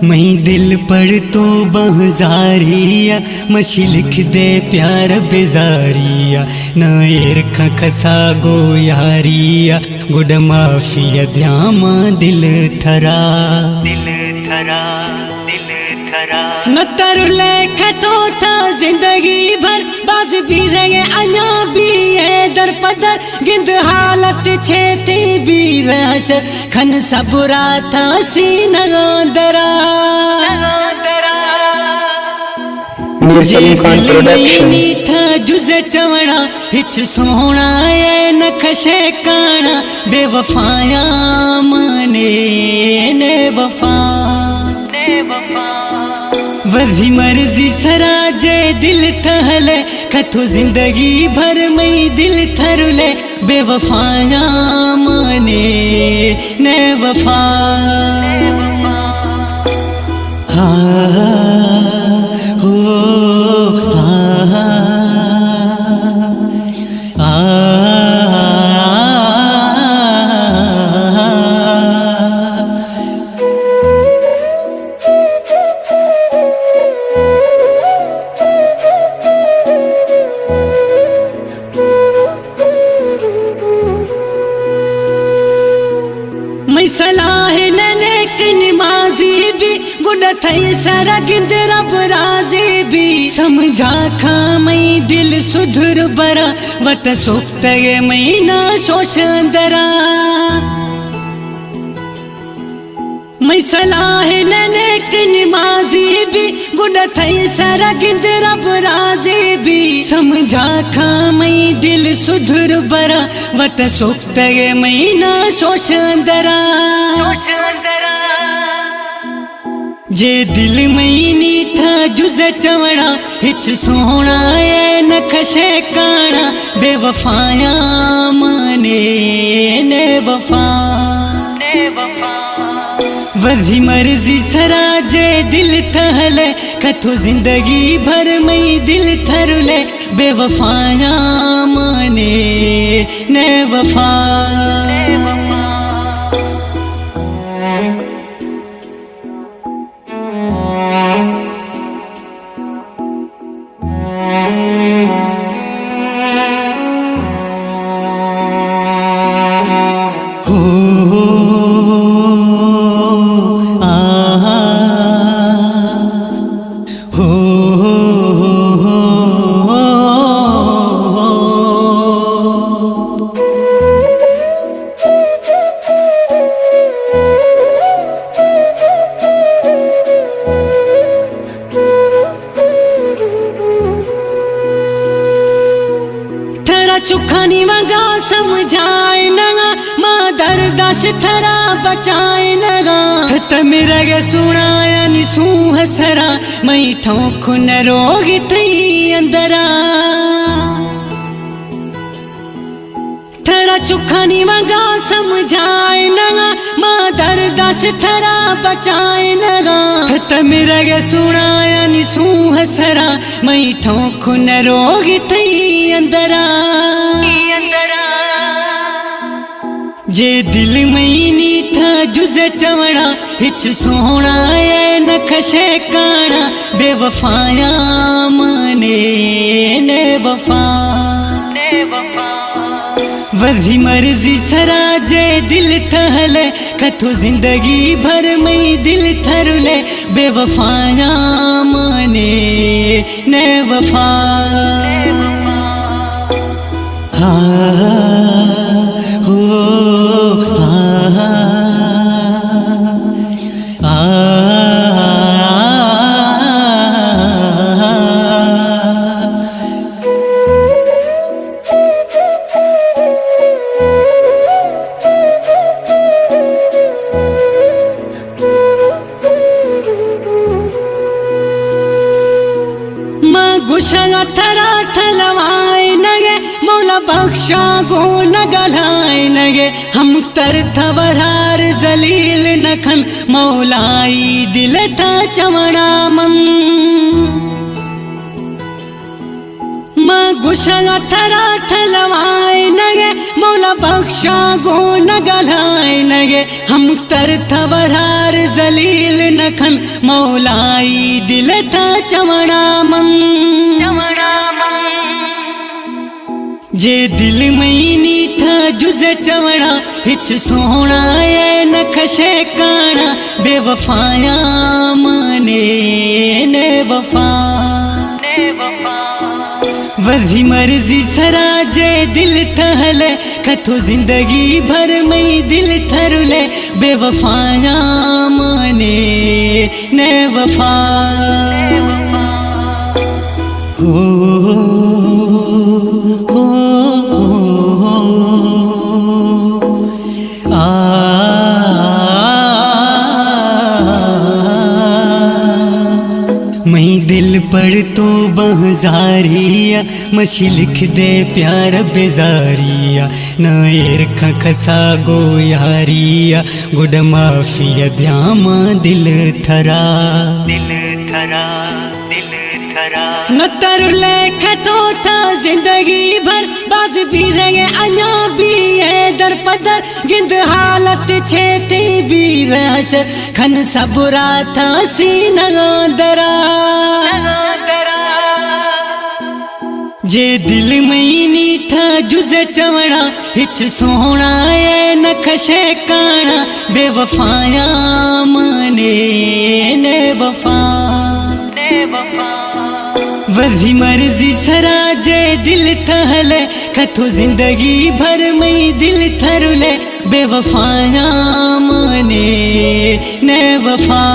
मैं दिल पर तो बहजारिया मशी लिख दे प्यार बेजारिया न ईरख खसा गो यारिया गुड माफिया ध्यामा दिल थरा न तर लेख तो था जिंदगी भर बाज भी रहे अना भी है दर पदर गिंद हालत छेती भी रहश खन सबुरा था सीना दरा नी था जुज़े चवणा हिच सोना है नखशे काना बेवफाया माने ने वफा वही मर्जी सराजे दिल थहले कथो जिंदगी भर में दिल थरुले बेवफाया माने ने वफा हो सलाह नेक निमाजी भी गुड थई सारा गिंद रब राजी भी समझा खा मई दिल सुधर बरा वत सुख्त मई ना शोष अंदरा मैं सलाह नेक निमाजी भी गुड थई सारा गिंद रब राजी भी समझा खा मई दिल सुधर बरा वत सुख्त मई ना शोष अंदरा जे दिल में नी था जुज़े चवणा हिच सोना है नखशे काना बेवफाया माने ने वफा वही मर्जी सराजे दिल थहले कथो जिंदगी भर में दिल थरुले बेवफाया माने ने वफा चुखानी वगा समझाए नगा माँ दरदाश थरा बचाए नगा मेरा गे सुनाया नि सूह सरा मई ठोंख न रोग थई अंदरा थरा चुखानी वगा समझाए नगा माँ दरदाश थरा बचाए नगा मेरा गे सुनाया नि सूह सरा मई ठोंख न रोग थई अंदरा जे दिल में नी था जुज़े चवणा हिच सोना है नखशे काना बेवफाया माने ने वफा वही मर्जी सराजे दिल थहले कथो जिंदगी भर में दिल थरुले बेवफाया माने ने वफा मौला बख्शा गो न गलाए नगे हम तर थवरार जलील नखन मौलाई दिल था चवड़ा मन माँ गुशा थरा थलवाए नगे मौला बख्शा गो न गलाए नगे हम तर थवरार जलील नखन मौलाई दिल था चवड़ा मन जे दिल मईनी था जुज़े चवड़ा हिच सोना ये नखशे काना बेवफाया माने ने वफा वही मर्जी सरा जे दिल थहले कथो जिंदगी भर में दिल थरुले बेवफाया माने ने वफा हो मैं दिल पर तो बहजारिया मशी लिख दे प्यार बेजारिया न एर खसा गो यारिया गुड माफिया ध्यामा दिल थरा न तरु लेख तो था जिंदगी भर बाज भी रहेंगे अन्या भी है दर पदर गिंद हालत छेती भी रहशर खन सबुरा था सीना दरा जे दिल मईनी था जुज़े चवड़ा हिच सोना ये नखशे काना बेवफाया माने ने वफा वही मर्जी सरा जे दिल थहले कथो जिंदगी भर में दिल थरुले बेवफाया माने ने वफा